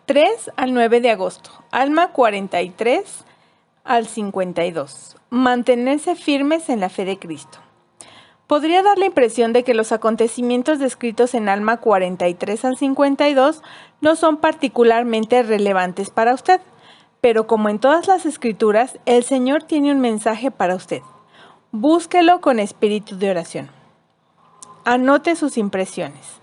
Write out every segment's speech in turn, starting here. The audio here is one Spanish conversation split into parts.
3 al 9 de agosto. Alma 43 al 52. Mantenerse firmes en la fe de Cristo. Podría dar la impresión de que los acontecimientos descritos en Alma 43 al 52 no son particularmente relevantes para usted, pero como en todas las escrituras, el Señor tiene un mensaje para usted. Búsquelo con espíritu de oración. Anote sus impresiones.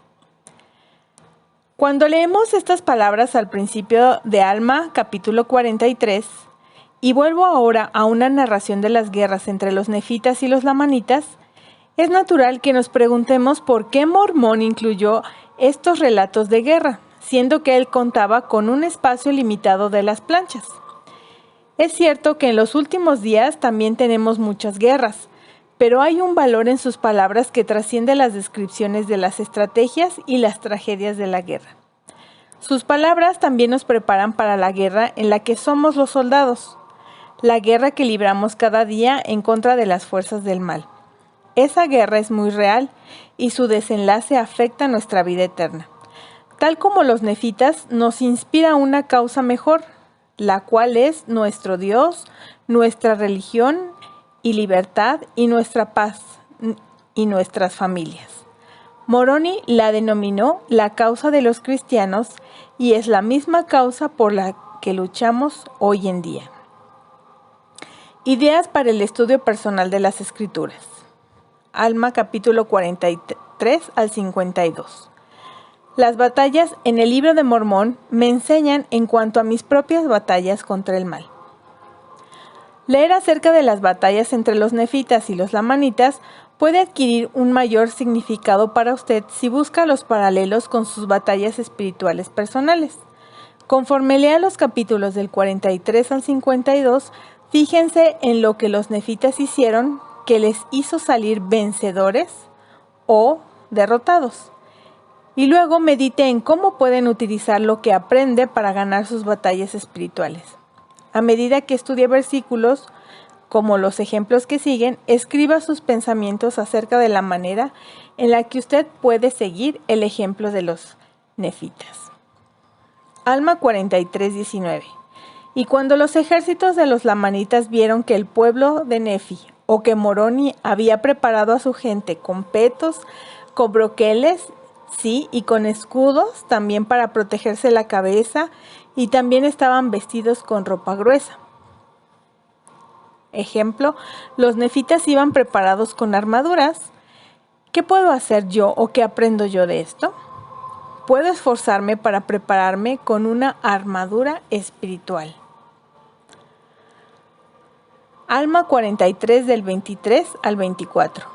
Cuando leemos estas palabras al principio de Alma, capítulo 43, y vuelvo ahora a una narración de las guerras entre los nefitas y los lamanitas, es natural que nos preguntemos por qué Mormón incluyó estos relatos de guerra, siendo que él contaba con un espacio limitado de las planchas. Es cierto que en los últimos días también tenemos muchas guerras, pero hay un valor en sus palabras que trasciende las descripciones de las estrategias y las tragedias de la guerra. Sus palabras también nos preparan para la guerra en la que somos los soldados, la guerra que libramos cada día en contra de las fuerzas del mal. Esa guerra es muy real y su desenlace afecta nuestra vida eterna. Tal como los nefitas, nos inspira una causa mejor, la cual es nuestro Dios, nuestra religión y libertad y nuestra paz y nuestras familias. Moroni la denominó la causa de los cristianos y es la misma causa por la que luchamos hoy en día. Ideas para el estudio personal de las Escrituras. Alma capítulo 43 al 52. Las batallas en el libro de Mormón me enseñan en cuanto a mis propias batallas contra el mal. Leer acerca de las batallas entre los nefitas y los lamanitas puede adquirir un mayor significado para usted si busca los paralelos con sus batallas espirituales personales. Conforme lea los capítulos del 43 al 52, fíjense en lo que los nefitas hicieron que les hizo salir vencedores o derrotados. Y luego medite en cómo pueden utilizar lo que aprende para ganar sus batallas espirituales. A medida que estudie versículos, como los ejemplos que siguen, escriba sus pensamientos acerca de la manera en la que usted puede seguir el ejemplo de los nefitas. Alma 43:19. Y cuando los ejércitos de los lamanitas vieron que el pueblo de Nefi o que Moroni había preparado a su gente con petos, con broqueles, sí, y con escudos también para protegerse la cabeza, y también estaban vestidos con ropa gruesa. Ejemplo, los nefitas iban preparados con armaduras. ¿Qué puedo hacer yo o qué aprendo yo de esto? Puedo esforzarme para prepararme con una armadura espiritual. Alma 43 del 23 al 24.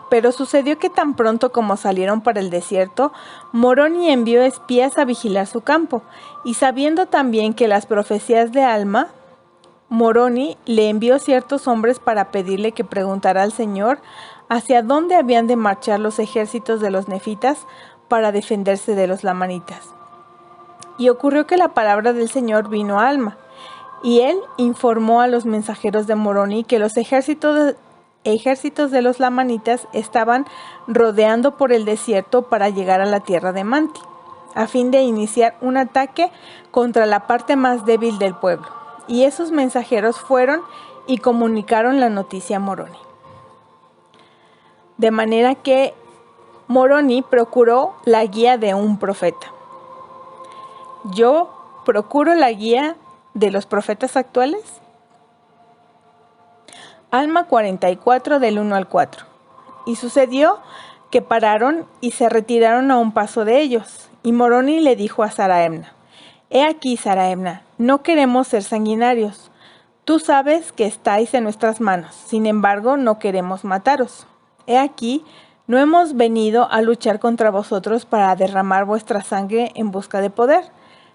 Pero sucedió que tan pronto como salieron para el desierto, Moroni envió espías a vigilar su campo, y sabiendo también que las profecías de Alma, Moroni le envió ciertos hombres para pedirle que preguntara al Señor hacia dónde habían de marchar los ejércitos de los nefitas para defenderse de los lamanitas. Y ocurrió que la palabra del Señor vino a Alma, y él informó a los mensajeros de Moroni que los ejércitos de los lamanitas estaban rodeando por el desierto para llegar a la tierra de Manti, a fin de iniciar un ataque contra la parte más débil del pueblo. Y esos mensajeros fueron y comunicaron la noticia a Moroni. De manera que Moroni procuró la guía de un profeta. Yo procuro la guía de los profetas actuales. Alma 44 del 1 al 4. Y sucedió que pararon y se retiraron a un paso de ellos. Y Moroni le dijo a Saraemna: He aquí, Saraemna, no queremos ser sanguinarios. Tú sabes que estáis en nuestras manos, sin embargo no queremos mataros. He aquí, no hemos venido a luchar contra vosotros para derramar vuestra sangre en busca de poder,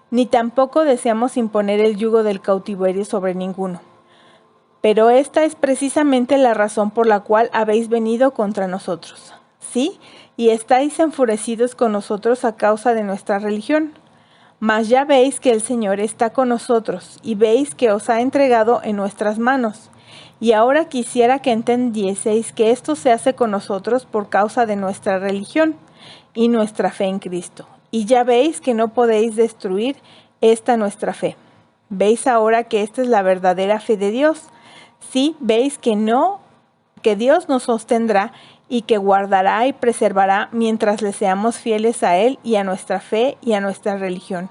ni tampoco deseamos imponer el yugo del cautiverio sobre ninguno. Pero esta es precisamente la razón por la cual habéis venido contra nosotros. Sí, y estáis enfurecidos con nosotros a causa de nuestra religión. Mas ya veis que el Señor está con nosotros, y veis que os ha entregado en nuestras manos. Y ahora quisiera que entendieseis que esto se hace con nosotros por causa de nuestra religión y nuestra fe en Cristo. y ya veis que no podéis destruir esta nuestra fe. ¿Veis ahora que esta es la verdadera fe de Dios? Sí, veis que Dios nos sostendrá y que guardará y preservará mientras le seamos fieles a Él y a nuestra fe y a nuestra religión.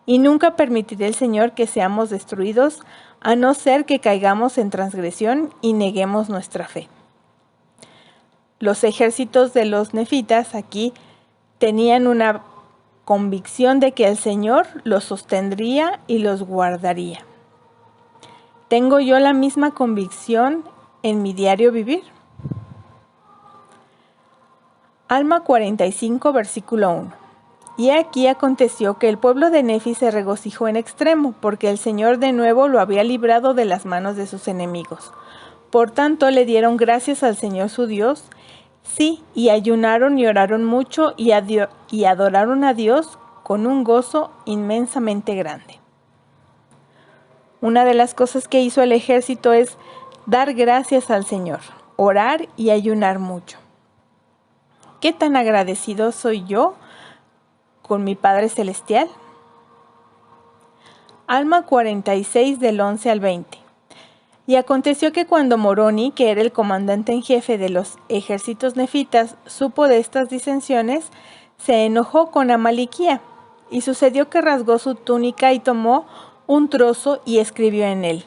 Y nunca permitirá el Señor que seamos destruidos, a no ser que caigamos en transgresión y neguemos nuestra fe. Los ejércitos de los nefitas aquí tenían una convicción de que el Señor los sostendría y los guardaría. ¿Tengo yo la misma convicción en mi diario vivir? Alma 45, versículo 1. Y aquí aconteció que el pueblo de Nefi se regocijó en extremo, porque el Señor de nuevo lo había librado de las manos de sus enemigos. Por tanto, le dieron gracias al Señor su Dios, sí, y ayunaron y oraron mucho y adoraron a Dios con un gozo inmensamente grande. Una de las cosas que hizo el ejército es dar gracias al Señor, orar y ayunar mucho. ¿Qué tan agradecido soy yo con mi Padre Celestial? Alma 46 del 11 al 20. Y aconteció que cuando Moroni, que era el comandante en jefe de los ejércitos nefitas, supo de estas disensiones, se enojó con Amaliquía, y sucedió que rasgó su túnica y tomó un trozo y escribió en él: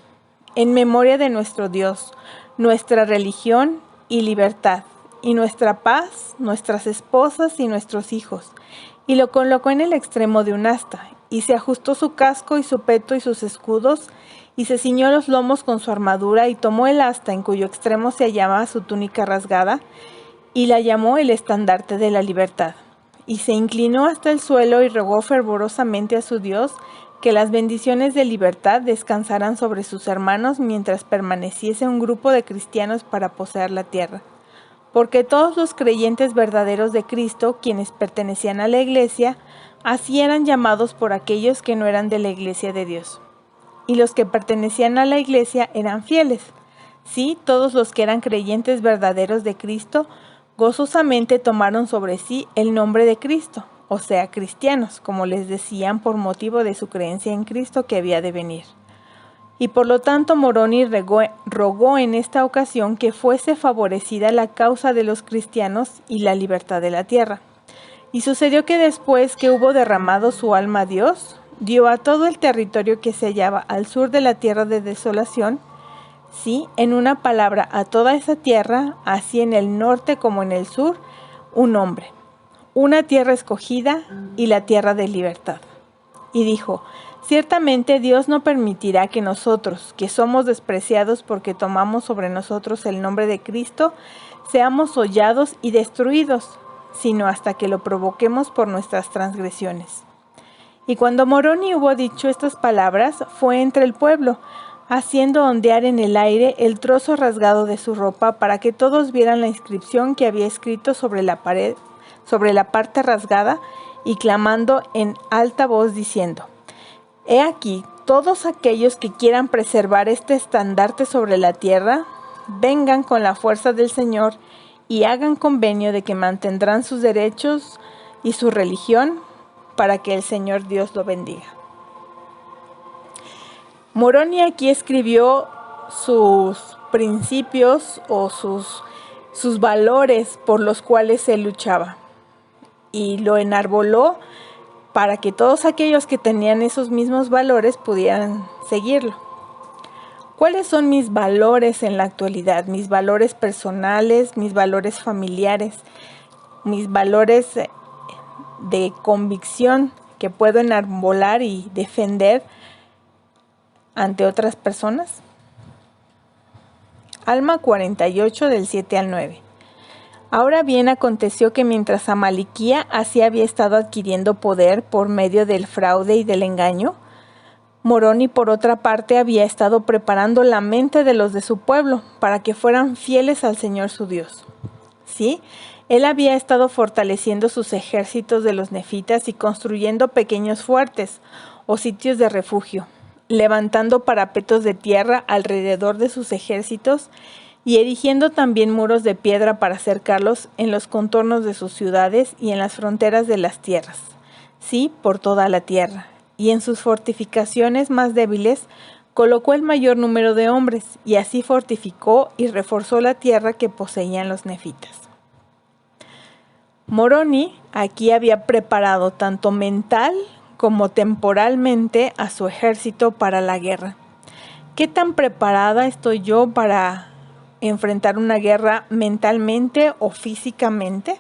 en memoria de nuestro Dios, nuestra religión y libertad, y nuestra paz, nuestras esposas y nuestros hijos. Y lo colocó en el extremo de un asta, y se ajustó su casco y su peto y sus escudos, y se ciñó los lomos con su armadura, y tomó el asta en cuyo extremo se hallaba su túnica rasgada, y la llamó el estandarte de la libertad. Y se inclinó hasta el suelo y rogó fervorosamente a su Dios que las bendiciones de libertad descansaran sobre sus hermanos mientras permaneciese un grupo de cristianos para poseer la tierra. Porque todos los creyentes verdaderos de Cristo, quienes pertenecían a la iglesia, así eran llamados por aquellos que no eran de la iglesia de Dios. Y los que pertenecían a la iglesia eran fieles. Sí, todos los que eran creyentes verdaderos de Cristo, gozosamente tomaron sobre sí el nombre de Cristo, o sea, cristianos, como les decían por motivo de su creencia en Cristo que había de venir. Y por lo tanto Moroni rogó en esta ocasión que fuese favorecida la causa de los cristianos y la libertad de la tierra. Y sucedió que después que hubo derramado su alma a Dios, dio a todo el territorio que se hallaba al sur de la tierra de desolación, sí, en una palabra, a toda esa tierra, así en el norte como en el sur, un nombre, una tierra escogida y la tierra de libertad. Y dijo: ciertamente Dios no permitirá que nosotros, que somos despreciados porque tomamos sobre nosotros el nombre de Cristo, seamos hollados y destruidos, sino hasta que lo provoquemos por nuestras transgresiones. Y cuando Moroni hubo dicho estas palabras, fue entre el pueblo, haciendo ondear en el aire el trozo rasgado de su ropa, para que todos vieran la inscripción que había escrito sobre la pared, sobre la parte rasgada, y clamando en alta voz diciendo: he aquí, todos aquellos que quieran preservar este estandarte sobre la tierra, vengan con la fuerza del Señor y hagan convenio de que mantendrán sus derechos y su religión, para que el Señor Dios lo bendiga. Moroni aquí escribió sus principios o sus valores por los cuales él luchaba, y lo enarboló para que todos aquellos que tenían esos mismos valores pudieran seguirlo. ¿Cuáles son mis valores en la actualidad? Mis valores personales, mis valores familiares, mis valores de convicción que puedo enarbolar y defender ante otras personas. Alma 48 del 7 al 9. Ahora bien, aconteció que mientras Amaliquía así había estado adquiriendo poder por medio del fraude y del engaño, Moroni por otra parte había estado preparando la mente de los de su pueblo para que fueran fieles al Señor su Dios. Sí, él había estado fortaleciendo sus ejércitos de los nefitas y construyendo pequeños fuertes o sitios de refugio, levantando parapetos de tierra alrededor de sus ejércitos y erigiendo también muros de piedra para cercarlos en los contornos de sus ciudades y en las fronteras de las tierras. sí, por toda la tierra, y en sus fortificaciones más débiles colocó el mayor número de hombres, y así fortificó y reforzó la tierra que poseían los nefitas. Moroni aquí había preparado tanto mental como temporalmente a su ejército para la guerra. ¿Qué tan preparada estoy yo para enfrentar una guerra mentalmente o físicamente?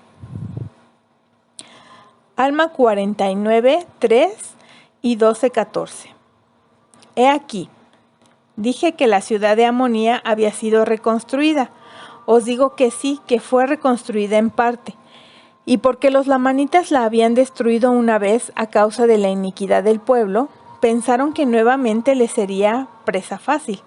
Alma 49, 3 y 12, 14. He aquí, dije que la ciudad de Amonía había sido reconstruida. Os digo que sí, que fue reconstruida en parte. Y porque los lamanitas la habían destruido una vez a causa de la iniquidad del pueblo, pensaron que nuevamente les sería presa fácil.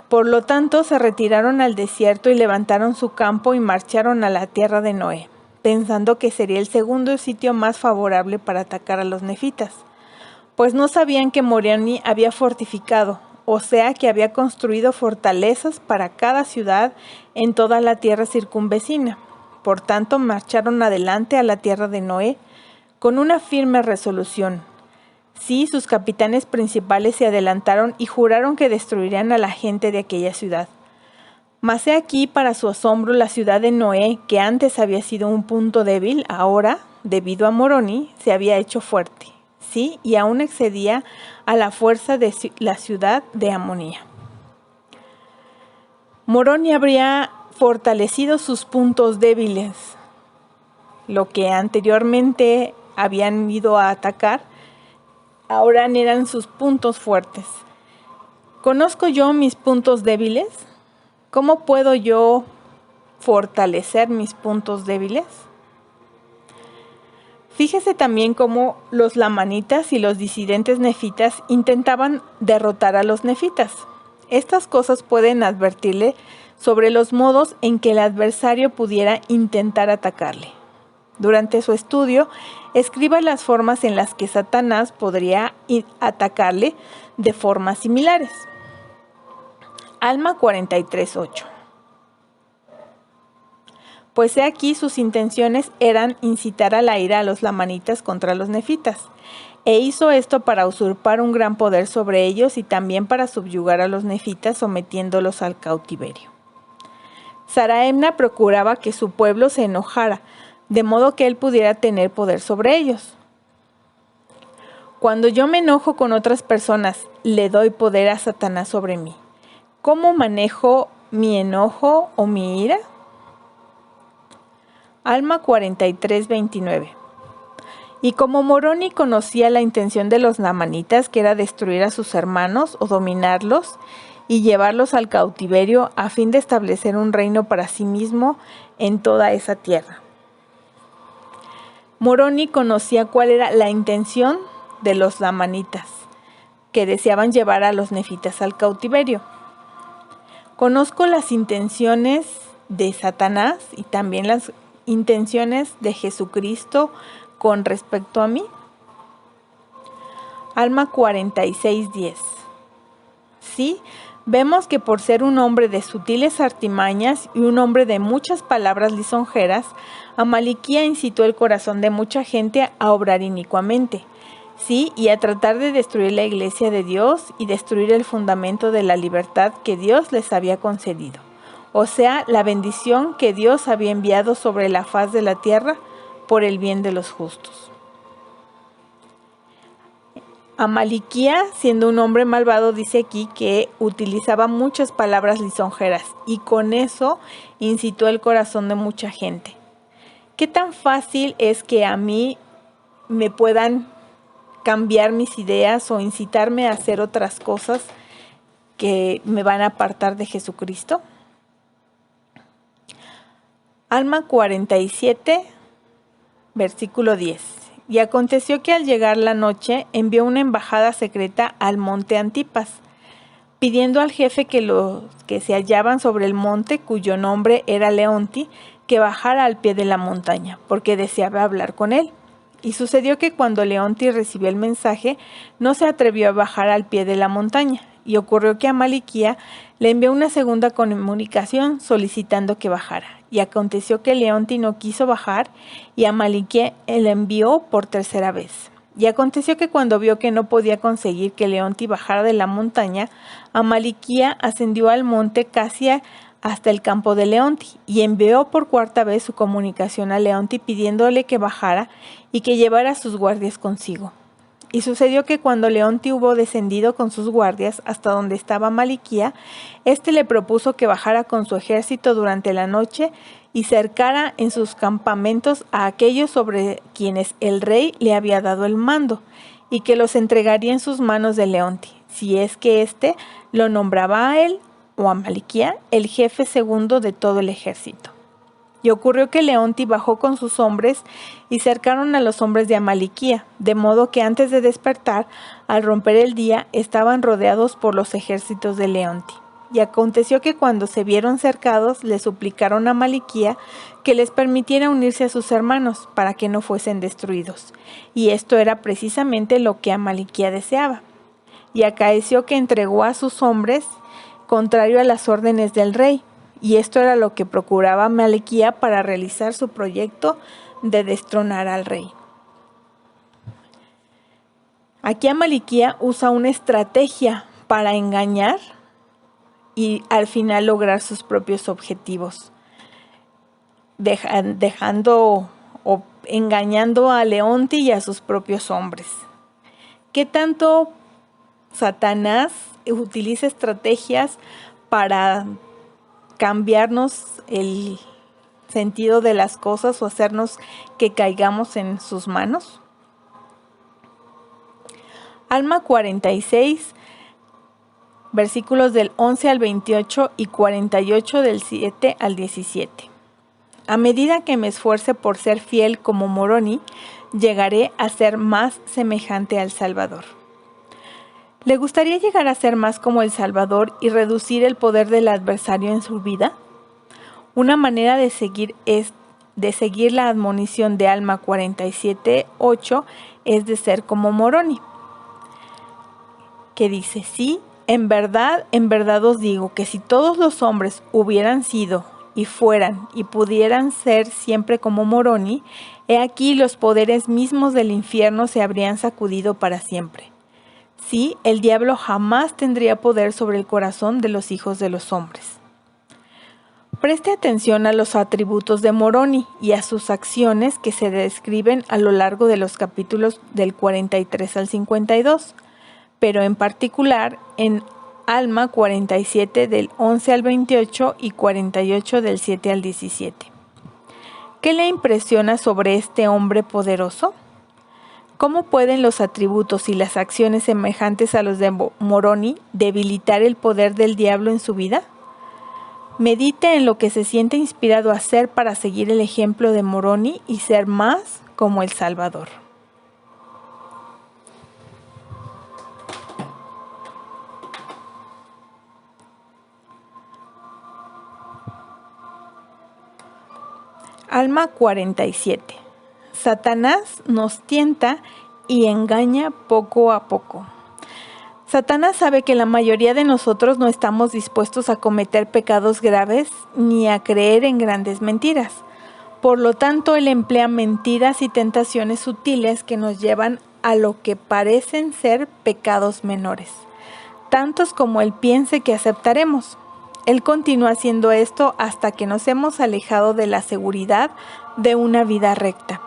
Por lo tanto, se retiraron al desierto y levantaron su campo y marcharon a la tierra de Noé, pensando que sería el segundo sitio más favorable para atacar a los nefitas, pues no sabían que Moroni había fortificado, o sea que había construido fortalezas para cada ciudad en toda la tierra circunvecina. Por tanto, marcharon adelante a la tierra de Noé con una firme resolución. Sí, sus capitanes principales se adelantaron y juraron que destruirían a la gente de aquella ciudad. Mas he aquí, para su asombro, la ciudad de Noé, que antes había sido un punto débil, ahora, debido a Moroni, se había hecho fuerte. Sí, y aún excedía a la fuerza de la ciudad de Amonía. Moroni habría fortalecido sus puntos débiles, lo que anteriormente habían ido a atacar, ahora eran sus puntos fuertes. ¿Conozco yo mis puntos débiles? ¿Cómo puedo yo fortalecer mis puntos débiles? Fíjese también cómo los lamanitas y los disidentes nefitas intentaban derrotar a los nefitas. Estas cosas pueden advertirle sobre los modos en que el adversario pudiera intentar atacarle. Durante su estudio, escriba las formas en las que Satanás podría atacarle de formas similares. Alma 43:8. Pues he aquí sus intenciones eran incitar a la ira a los lamanitas contra los nefitas, e hizo esto para usurpar un gran poder sobre ellos y también para subyugar a los nefitas sometiéndolos al cautiverio. Saraemna procuraba que su pueblo se enojara, de modo que él pudiera tener poder sobre ellos. Cuando yo me enojo con otras personas, le doy poder a Satanás sobre mí. ¿Cómo manejo mi enojo o mi ira? Alma 43:29. Y como Moroni conocía la intención de los lamanitas, que era destruir a sus hermanos o dominarlos y llevarlos al cautiverio a fin de establecer un reino para sí mismo en toda esa tierra. Moroni conocía cuál era la intención de los lamanitas, que deseaban llevar a los nefitas al cautiverio. Conozco las intenciones de Satanás y también las intenciones de Jesucristo con respecto a mí. Alma 46:10. Sí, vemos que por ser un hombre de sutiles artimañas y un hombre de muchas palabras lisonjeras, Amaliquía incitó el corazón de mucha gente a obrar inicuamente. Sí, y a tratar de destruir la iglesia de Dios y destruir el fundamento de la libertad que Dios les había concedido. O sea, la bendición que Dios había enviado sobre la faz de la tierra por el bien de los justos. Amaliquía, siendo un hombre malvado, dice aquí que utilizaba muchas palabras lisonjeras y con eso incitó el corazón de mucha gente. ¿Qué tan fácil es que a mí me puedan cambiar mis ideas o incitarme a hacer otras cosas que me van a apartar de Jesucristo? Alma 47, versículo 10. Y aconteció que al llegar la noche envió una embajada secreta al monte Antipas, pidiendo al jefe que los que se hallaban sobre el monte, cuyo nombre era Leonti, que bajara al pie de la montaña, porque deseaba hablar con él. Y sucedió que cuando Leonti recibió el mensaje, no se atrevió a bajar al pie de la montaña, y ocurrió que Amaliquía le envió una segunda comunicación solicitando que bajara. Y aconteció que Leonti no quiso bajar, y Amaliquía le envió por tercera vez. Y aconteció que cuando vio que no podía conseguir que Leonti bajara de la montaña, Amaliquía ascendió al monte casi hasta el campo de Leonti, y envió por cuarta vez su comunicación a Leonti pidiéndole que bajara y que llevara a sus guardias consigo. Y sucedió que cuando Leonti hubo descendido con sus guardias hasta donde estaba Amaliquía, éste le propuso que bajara con su ejército durante la noche y cercara en sus campamentos a aquellos sobre quienes el rey le había dado el mando, y que los entregaría en sus manos de Leonti, si es que éste lo nombraba a él o a Amaliquía el jefe segundo de todo el ejército. Y ocurrió que Leonti bajó con sus hombres y cercaron a los hombres de Amaliquía, de modo que antes de despertar, al romper el día, estaban rodeados por los ejércitos de Leonti. Y aconteció que cuando se vieron cercados, le suplicaron a Amaliquía que les permitiera unirse a sus hermanos para que no fuesen destruidos. Y esto era precisamente lo que Amaliquía deseaba. Y acaeció que entregó a sus hombres, contrario a las órdenes del rey. Y esto era lo que procuraba Amaliquía para realizar su proyecto de destronar al rey. Aquí Amaliquía usa una estrategia para engañar y al final lograr sus propios objetivos, dejando o engañando a Leonti y a sus propios hombres. ¿Qué tanto Satanás utiliza estrategias para cambiarnos el sentido de las cosas o hacernos que caigamos en sus manos? Alma 46, versículos del 11 al 28 y 48 del 7 al 17. A medida que me esfuerce por ser fiel como Moroni, llegaré a ser más semejante al Salvador. ¿Le gustaría llegar a ser más como el Salvador y reducir el poder del adversario en su vida? Una manera de seguir la admonición de Alma 47:8 es de ser como Moroni, que dice: sí, en verdad os digo que si todos los hombres hubieran sido y fueran y pudieran ser siempre como Moroni, he aquí los poderes mismos del infierno se habrían sacudido para siempre. Sí, el diablo jamás tendría poder sobre el corazón de los hijos de los hombres. Preste atención a los atributos de Moroni y a sus acciones que se describen a lo largo de los capítulos del 43 al 52, pero en particular en Alma 47 del 11 al 28 y 48 del 7 al 17. ¿Qué le impresiona sobre este hombre poderoso? ¿Cómo pueden los atributos y las acciones semejantes a los de Moroni debilitar el poder del diablo en su vida? Medite en lo que se siente inspirado a hacer para seguir el ejemplo de Moroni y ser más como el Salvador. Alma 47. Satanás nos tienta y engaña poco a poco. Satanás sabe que la mayoría de nosotros no estamos dispuestos a cometer pecados graves ni a creer en grandes mentiras. Por lo tanto, él emplea mentiras y tentaciones sutiles que nos llevan a lo que parecen ser pecados menores, tantos como él piense que aceptaremos. Él continúa haciendo esto hasta que nos hemos alejado de la seguridad de una vida recta.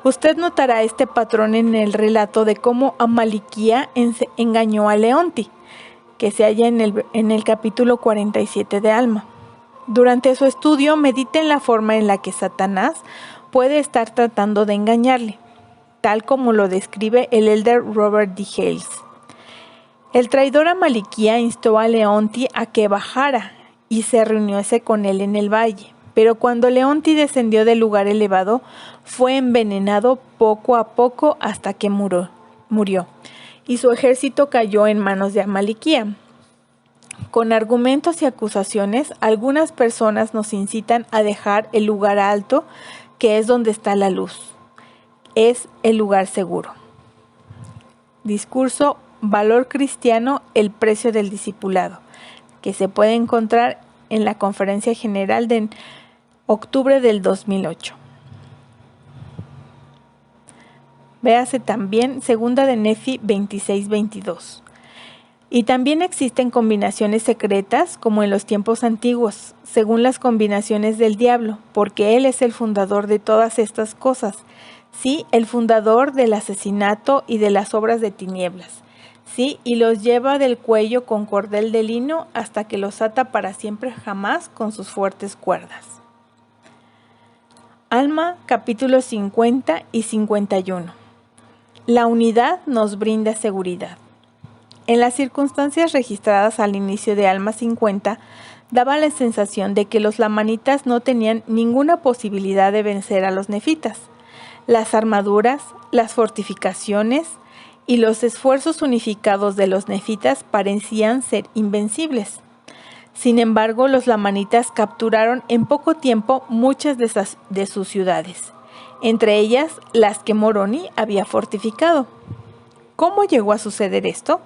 Usted notará este patrón en el relato de cómo Amaliquía engañó a Leonti, que se halla en el capítulo 47 de Alma. Durante su estudio, medite en la forma en la que Satanás puede estar tratando de engañarle, tal como lo describe el elder Robert D. Hales. El traidor Amaliquía instó a Leonti a que bajara y se reuniese con él en el valle. Pero cuando Leonti descendió del lugar elevado, fue envenenado poco a poco hasta que murió, y su ejército cayó en manos de Amaliquía. Con argumentos y acusaciones, algunas personas nos incitan a dejar el lugar alto, que es donde está la luz. Es el lugar seguro. Discurso Valor Cristiano, el precio del discipulado, que se puede encontrar en la Conferencia General de octubre del 2008. Véase también Segunda de Nefi 26-22. Y también existen combinaciones secretas como en los tiempos antiguos, según las combinaciones del diablo, porque él es el fundador de todas estas cosas. Sí, el fundador del asesinato y de las obras de tinieblas. Sí, y los lleva del cuello con cordel de lino hasta que los ata para siempre jamás con sus fuertes cuerdas. Alma, capítulos 50 y 51. La unidad nos brinda seguridad. En las circunstancias registradas al inicio de Alma 50, daba la sensación de que los lamanitas no tenían ninguna posibilidad de vencer a los nefitas. Las armaduras, las fortificaciones y los esfuerzos unificados de los nefitas parecían ser invencibles. Sin embargo, los lamanitas capturaron en poco tiempo muchas de sus ciudades, entre ellas las que Moroni había fortificado. ¿Cómo llegó a suceder esto?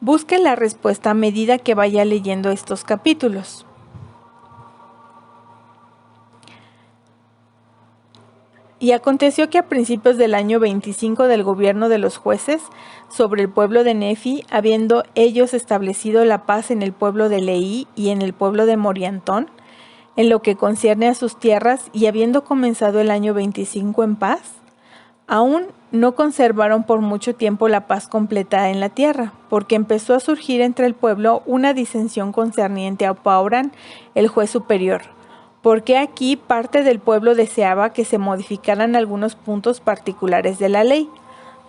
Busque la respuesta a medida que vaya leyendo estos capítulos. Y aconteció que a principios del año 25 del gobierno de los jueces sobre el pueblo de Nefi, habiendo ellos establecido la paz en el pueblo de Leí y en el pueblo de Moriantón, en lo que concierne a sus tierras, y habiendo comenzado el año 25 en paz, aún no conservaron por mucho tiempo la paz completa en la tierra, porque empezó a surgir entre el pueblo una disensión concerniente a Paorán, el juez superior, porque aquí parte del pueblo deseaba que se modificaran algunos puntos particulares de la ley,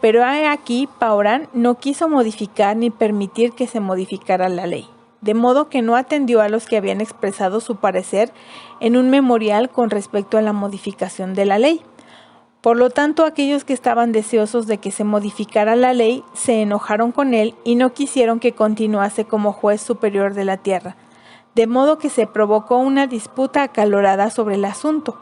pero aquí Paorán no quiso modificar ni permitir que se modificara la ley, de modo que no atendió a los que habían expresado su parecer en un memorial con respecto a la modificación de la ley. Por lo tanto, aquellos que estaban deseosos de que se modificara la ley se enojaron con él y no quisieron que continuase como juez superior de la tierra, de modo que se provocó una disputa acalorada sobre el asunto,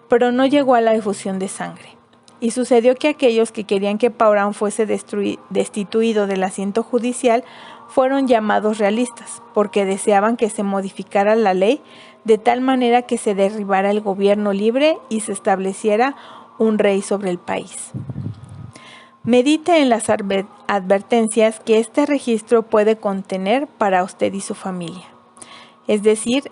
pero no llegó a la efusión de sangre. Y sucedió que aquellos que querían que Paorán fuese destituido del asiento judicial fueron llamados realistas, porque deseaban que se modificara la ley de tal manera que se derribara el gobierno libre y se estableciera un rey sobre el país. Medite en las advertencias que este registro puede contener para usted y su familia, es decir,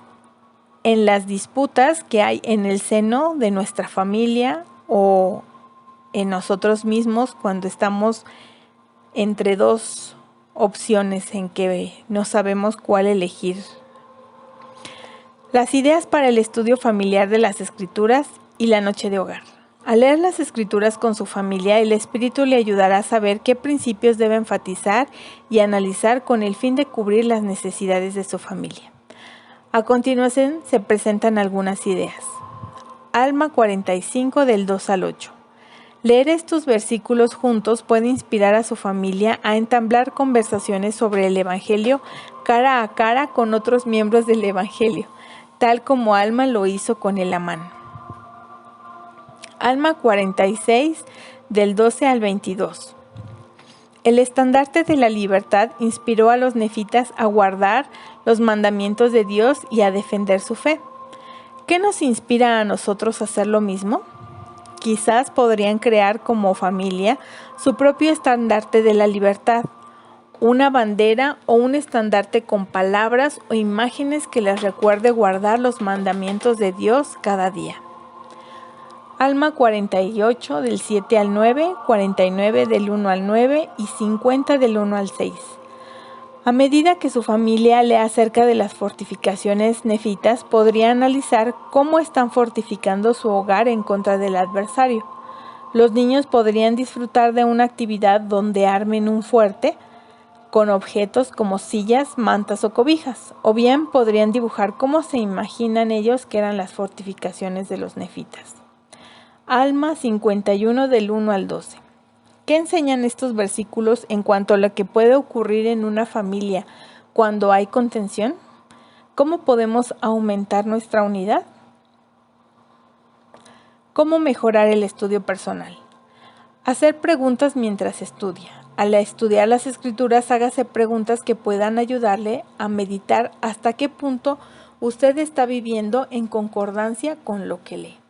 en las disputas que hay en el seno de nuestra familia o en nosotros mismos cuando estamos entre dos opciones en que no sabemos cuál elegir. Las ideas para el estudio familiar de las Escrituras y la noche de hogar. Al leer las Escrituras con su familia, el Espíritu le ayudará a saber qué principios debe enfatizar y analizar con el fin de cubrir las necesidades de su familia. A continuación se presentan algunas ideas. Alma 45 del 2 al 8. Leer estos versículos juntos puede inspirar a su familia a entablar conversaciones sobre el Evangelio cara a cara con otros miembros del Evangelio, tal como Alma lo hizo con el Amán. Alma 46 del 12 al 22. El estandarte de la libertad inspiró a los nefitas a guardar los mandamientos de Dios y a defender su fe. ¿Qué nos inspira a nosotros a hacer lo mismo? Quizás podrían crear como familia su propio estandarte de la libertad, una bandera o un estandarte con palabras o imágenes que les recuerde guardar los mandamientos de Dios cada día. Alma 48 del 7 al 9, 49 del 1 al 9 y 50 del 1 al 6. A medida que su familia lea acerca de las fortificaciones nefitas, podría analizar cómo están fortificando su hogar en contra del adversario. Los niños podrían disfrutar de una actividad donde armen un fuerte con objetos como sillas, mantas o cobijas, o bien podrían dibujar cómo se imaginan ellos que eran las fortificaciones de los nefitas. Alma 51 del 1 al 12. ¿Qué enseñan estos versículos en cuanto a lo que puede ocurrir en una familia cuando hay contención? ¿Cómo podemos aumentar nuestra unidad? ¿Cómo mejorar el estudio personal? Hacer preguntas mientras estudia. Al estudiar las Escrituras, hágase preguntas que puedan ayudarle a meditar hasta qué punto usted está viviendo en concordancia con lo que lee.